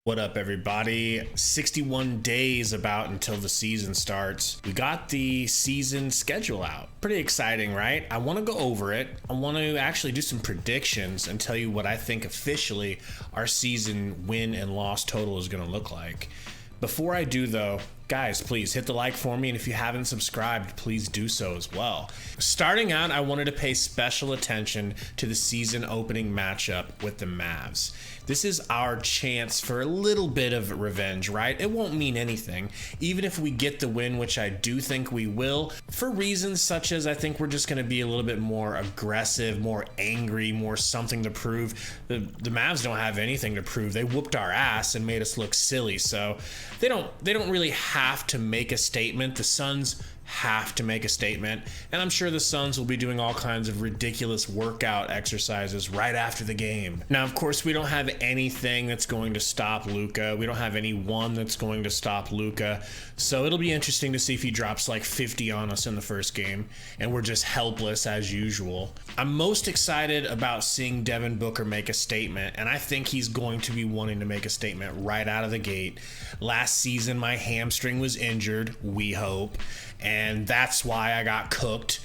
What up, everybody? 61 days about until the season starts. We got the season schedule out. Pretty exciting, right? I want to go over it. I want to actually do some predictions and tell you what I think officially our season win and loss total is going to look like. Before I do, though, guys, please hit the like for me, and if you haven't subscribed, please do so as well. Starting out, I wanted to pay special attention to the season opening matchup with the Mavs. This is our chance for a little bit of revenge, right? It won't mean anything, even if we get the win, which I do think we will, for reasons such as I think we're just going to be a little bit more aggressive, more angry, more something to prove. The Mavs don't have anything to prove. They whooped our ass and made us look silly, so they don't really have to make a statement. The Suns have to make a statement, and I'm sure the Suns will be doing all kinds of ridiculous workout exercises right after the game. Now, of course, we don't have anything that's going to stop Luka. We don't have anyone that's going to stop Luka, so it'll be interesting to see if he drops like 50 on us in the first game and we're just helpless as usual. I'm most excited about seeing Devin Booker make a statement, and I think he's going to be wanting to make a statement right out of the gate. Last season, my hamstring was injured, we hope, and that's why I got cooked.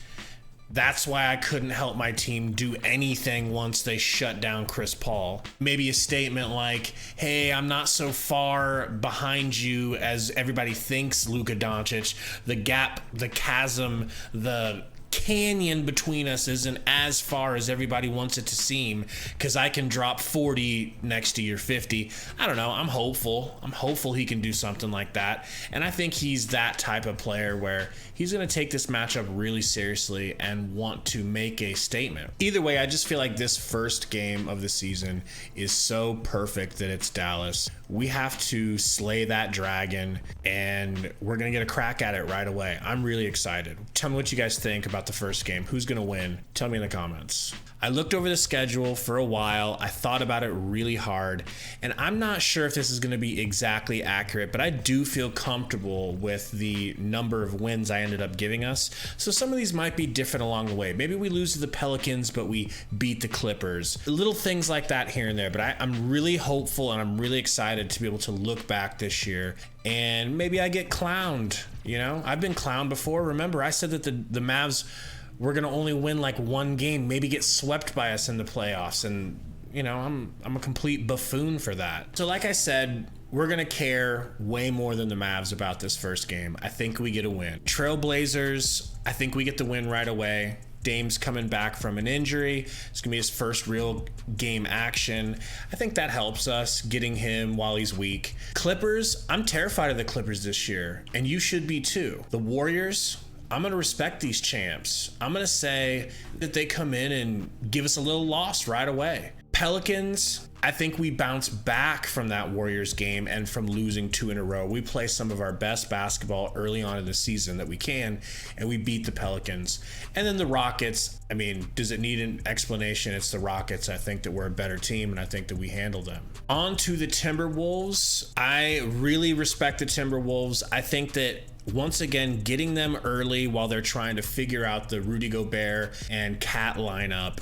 That's why I couldn't help my team do anything once they shut down Chris Paul. Maybe a statement like, hey, I'm not so far behind you as everybody thinks, Luka Doncic. The gap, the chasm, the canyon between us isn't as far as everybody wants it to seem, because I can drop 40 next to your 50. I don't know. I'm hopeful he can do something like that, and I think he's that type of player where he's going to take this matchup really seriously and want to make a statement. Either way, I just feel like this first game of the season is so perfect that it's Dallas. We have to slay that dragon, and we're going to get a crack at it right away. I'm really excited. Tell me what you guys think about the first game. Who's going to win? Tell me in the comments. I looked over the schedule for a while. I thought about it really hard, and I'm not sure if this is going to be exactly accurate, but I do feel comfortable with the number of wins I ended up giving us. So some of these might be different along the way. Maybe we lose to the Pelicans, but we beat the Clippers. Little things like that here and there, but I'm really hopeful and I'm really excited to be able to look back this year, and maybe I get clowned. You know, I've been clowned before. Remember, I said that the Mavs were going to only win like one game, maybe get swept by us in the playoffs, and you know, I'm a complete buffoon for that. So like I said, we're going to care way more than the Mavs about this first game. I think we get a win. Trailblazers, I think we get the win right away. Dame's coming back from an injury. It's going to be his first real game action. I think that helps us, getting him while he's weak. Clippers, I'm terrified of the Clippers this year, and you should be too. The Warriors, I'm going to respect these champs. I'm going to say that they come in and give us a little loss right away. Pelicans, I think we bounce back from that Warriors game and from losing 2 in a row. We play some of our best basketball early on in the season that we can, and we beat the Pelicans. And then the Rockets, I mean, does it need an explanation? It's the Rockets. I think that we're a better team, and I think that we handle them. On to the Timberwolves. I really respect the Timberwolves. I think that once again, getting them early while they're trying to figure out the Rudy Gobert and Cat lineup,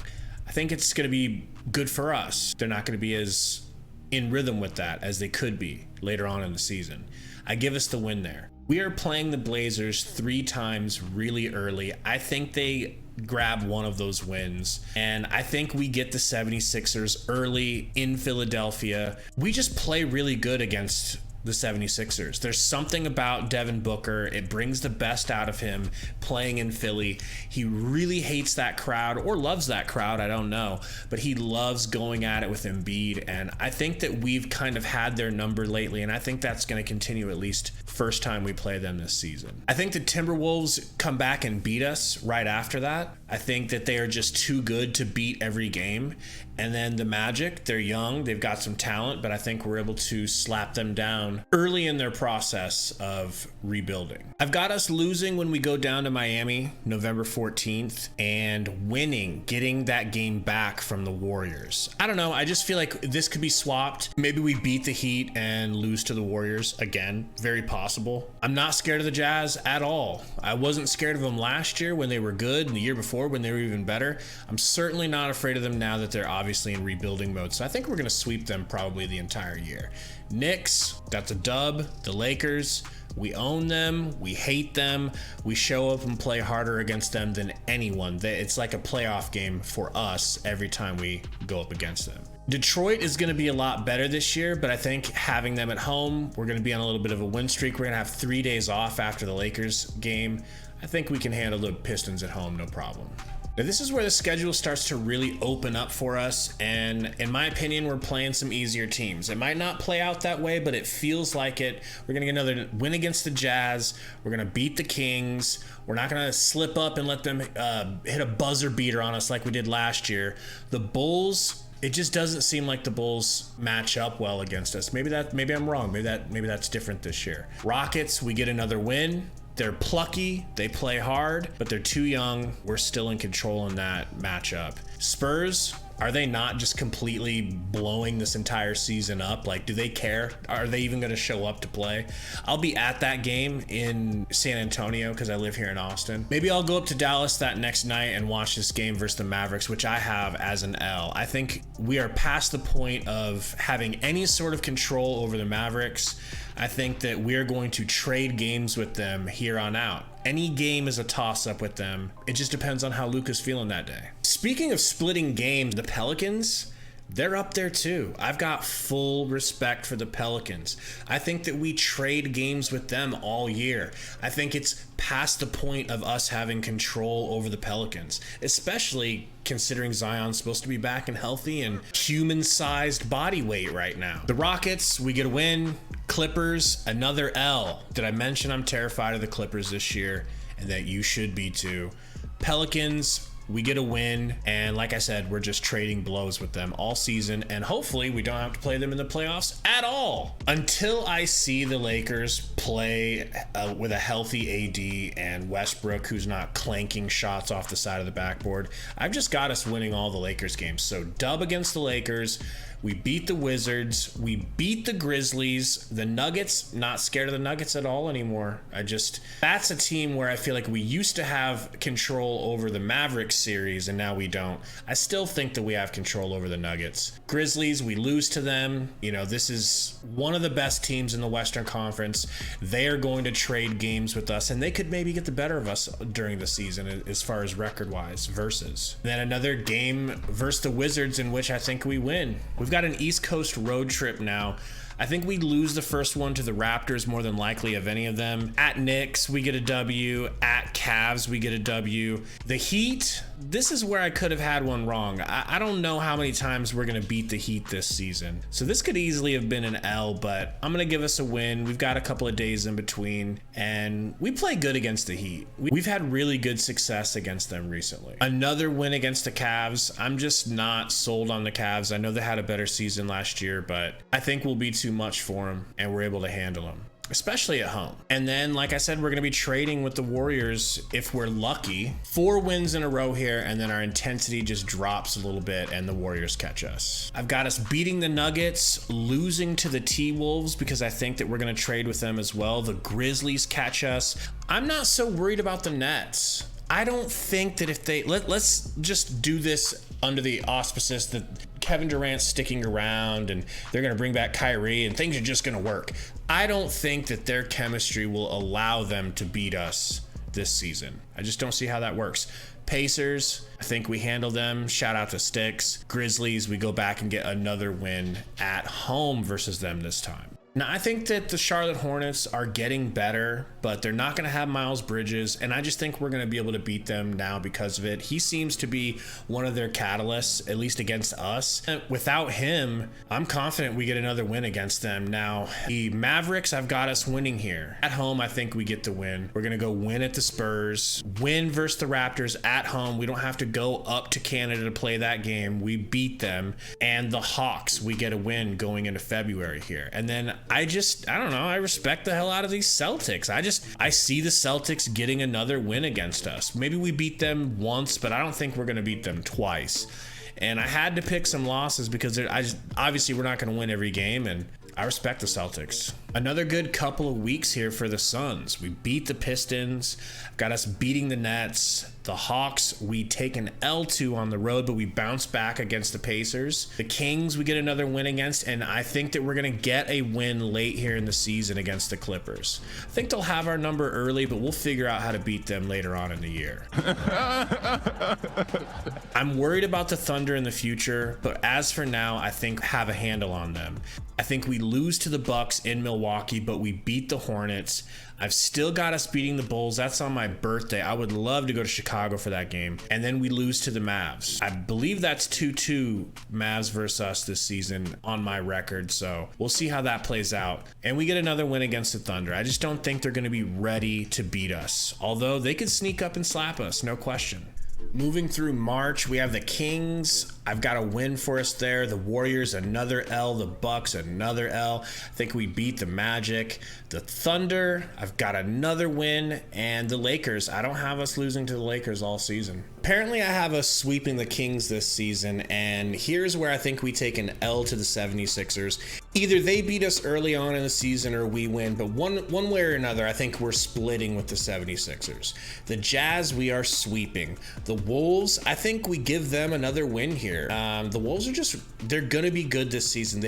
I think it's going to be good for us. They're not going to be as in rhythm with that as they could be later on in the season. I give us the win there. We are playing the Blazers 3 times really early. I think they grab one of those wins, and I think we get the 76ers early in Philadelphia. We just play really good against the 76ers. There's something about Devin Booker. It brings the best out of him playing in Philly. He really hates that crowd, or loves that crowd, I don't know, but he loves going at it with Embiid, and I think that we've kind of had their number lately, and I think that's going to continue at least first time we play them this season. I think the Timberwolves come back and beat us right after that. I think that they are just too good to beat every game. And then the Magic, they're young, they've got some talent, but I think we're able to slap them down early in their process of rebuilding. I've got us losing when we go down to Miami November 14th and winning, getting that game back from the Warriors. I don't know, I just feel like this could be swapped. Maybe we beat the Heat and lose to the Warriors again, very possible. I'm not scared of the Jazz at all. I wasn't scared of them last year when they were good, and the year before when they were even better. I'm certainly not afraid of them now that they're obviously obviously in rebuilding mode. So I think we're going to sweep them probably the entire year. Knicks, that's a dub. The Lakers, we own them. We hate them. We show up and play harder against them than anyone. It's like a playoff game for us every time we go up against them. Detroit is going to be a lot better this year, but I think having them at home, we're going to be on a little bit of a win streak. We're going to have 3 days off after the Lakers game. I think we can handle the Pistons at home, no problem. Now, this is where the schedule starts to really open up for us, and in my opinion, we're playing some easier teams. It might not play out that way, but it feels like it. We're going to get another win against the Jazz. We're going to beat the Kings. We're not going to slip up and let them hit a buzzer beater on us like we did last year. The Bulls, it just doesn't seem like the Bulls match up well against us. Maybe I'm wrong. Maybe that's different this year. Rockets, we get another win. They're plucky, they play hard, but they're too young. We're still in control in that matchup. Spurs, are they not just completely blowing this entire season up? Like, do they care? Are they even going to show up to play? I'll be at that game in San Antonio because I live here in Austin. Maybe I'll go up to Dallas that next night and watch this game versus the Mavericks, which I have as an L. I think we are past the point of having any sort of control over the Mavericks. I think that we're going to trade games with them here on out. Any game is a toss-up with them. It just depends on how Luka's feeling that day. Speaking of splitting games, the Pelicans, they're up there too. I've got full respect for the Pelicans. I think that we trade games with them all year. I think it's past the point of us having control over the Pelicans, especially considering Zion's supposed to be back and healthy and human-sized body weight right now. The Rockets, we get a win. Clippers, another L. Did I mention I'm terrified of the Clippers this year and that you should be too? Pelicans, we get a win, and like I said, we're just trading blows with them all season, and hopefully we don't have to play them in the playoffs at all until I see the Lakers play with a healthy AD and Westbrook, who's not clanking shots off the side of the backboard. I've just got us winning all the Lakers games. So dub against the Lakers. We beat the Wizards. We beat the Grizzlies. The Nuggets, not scared of the Nuggets at all anymore. That's a team where I feel like we used to have control over the Mavericks series, and now we don't. I still think that we have control over the Nuggets. Grizzlies, we lose to them. You know, this is one of the best teams in the Western Conference. They are going to trade games with us, and they could maybe get the better of us during the season as far as record-wise versus. Then another game versus the Wizards in which I think we win. We've got an East Coast road trip now. I think we lose the first one to the Raptors more than likely of any of them. At Knicks, we get a W. At Cavs, we get a W. The Heat, this is where I could have had one wrong. I don't know how many times we're going to beat the Heat this season. So this could easily have been an L, but I'm going to give us a win. We've got a couple of days in between, and we play good against the Heat. We've had really good success against them recently. Another win against the Cavs. I'm just not sold on the Cavs. I know they had a better season last year, but I think we'll be too much for them, and we're able to handle them, especially at home. And then, like I said, we're going to be trading with the Warriors if we're lucky. 4 wins in a row here, and then our intensity just drops a little bit and the Warriors catch us. I've got us beating the Nuggets, losing to the T-Wolves because I think that we're going to trade with them as well. The Grizzlies catch us. I'm not so worried about the Nets. I don't think that if they let's just do this under the auspices that Kevin Durant's sticking around and they're going to bring back Kyrie and things are just going to work. I don't think that their chemistry will allow them to beat us this season. I just don't see how that works. Pacers, I think we handle them. Shout out to Sticks. Grizzlies, we go back and get another win at home versus them this time. Now, I think that the Charlotte Hornets are getting better, but they're not going to have Miles Bridges, and I just think we're going to be able to beat them now because of it. He seems to be one of their catalysts, at least against us. And without him, I'm confident we get another win against them. Now, the Mavericks, I've got us winning here. At home, I think we get the win. We're going to go win at the Spurs, win versus the Raptors at home. We don't have to go up to Canada to play that game. We beat them. And the Hawks, we get a win going into February here. And then I don't know. I respect the hell out of these Celtics. I see the Celtics getting another win against us. Maybe we beat them once, but I don't think we're going to beat them twice. And I had to pick some losses because obviously we're not going to win every game, and I respect the Celtics. Another good couple of weeks here for the Suns. We beat the Pistons, got us beating the Nets. The Hawks, we take an L2 on the road, but we bounce back against the Pacers. The Kings, we get another win against, and I think that we're going to get a win late here in the season against the Clippers. I think they'll have our number early, but we'll figure out how to beat them later on in the year. I'm worried about the Thunder in the future, but as for now, I think have a handle on them. I think we lose to the Bucks in Milwaukee, but we beat the Hornets. I've still got us beating the Bulls. That's on my birthday. I would love to go to Chicago for that game. And then we lose to the Mavs. I believe that's 2-2 Mavs versus us this season on my record. So we'll see how that plays out. And we get another win against the Thunder. I just don't think they're going to be ready to beat us. Although they could sneak up and slap us, no question. Moving through March, we have the Kings. I've got a win for us there. The Warriors, another L. The Bucks, another L. I think we beat the Magic. The Thunder, I've got another win. And the Lakers, I don't have us losing to the Lakers all season. Apparently, I have us sweeping the Kings this season, and here's where I think we take an L to the 76ers. Either they beat us early on in the season or we win, but one way or another, I think we're splitting with the 76ers. The Jazz, we are sweeping. The Wolves, I think we give them another win here. The Wolves are they're going to be good this season.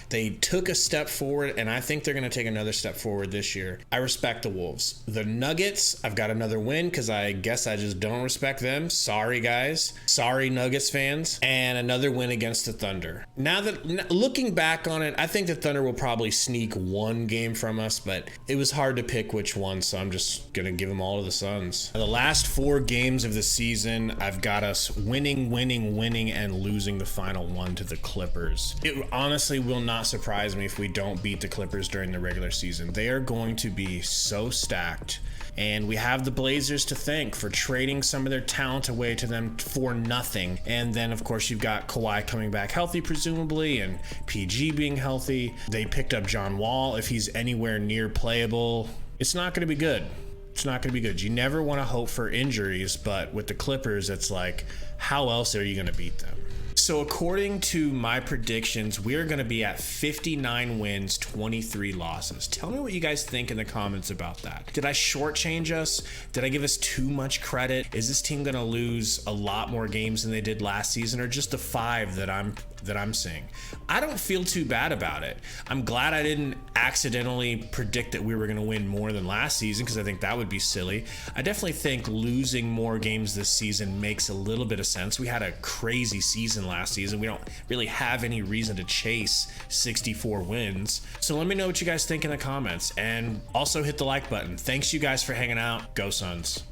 They took a step forward, and I think they're going to take another step forward this year. I respect the Wolves. The Nuggets, I've got another win because I guess I just don't respect them. Sorry, guys. Sorry, Nuggets fans. And another win against the Thunder. Now that looking back on it, I think the Thunder will probably sneak one game from us, but it was hard to pick which one, so I'm just going to give them all to the Suns. The last 4 games of the season, I've got us winning, and losing the final one to the Clippers. It honestly will not surprise me if we don't beat the Clippers during the regular season. They are going to be so stacked. And we have the Blazers to thank for trading some of their talent away to them for nothing. And then, of course, you've got Kawhi coming back healthy, presumably, and PG being healthy. They picked up John Wall. If he's anywhere near playable, it's not going to be good. It's not going to be good. You never want to hope for injuries, but with the Clippers, it's like, how else are you going to beat them? So according to my predictions, we're going to be at 59 wins, 23 losses. Tell me what you guys think in the comments about that. Did I shortchange us? Did I give us too much credit? Is this team going to lose a lot more games than they did last season, or just the 5 that I'm seeing? I don't feel too bad about it. I'm glad I didn't accidentally predict that we were going to win more than last season, because I think that would be silly. I definitely think losing more games this season makes a little bit of sense. We had a crazy season last season. We don't really have any reason to chase 64 wins. So let me know what you guys think in the comments, and also hit the like button. Thanks you guys for hanging out. Go Suns.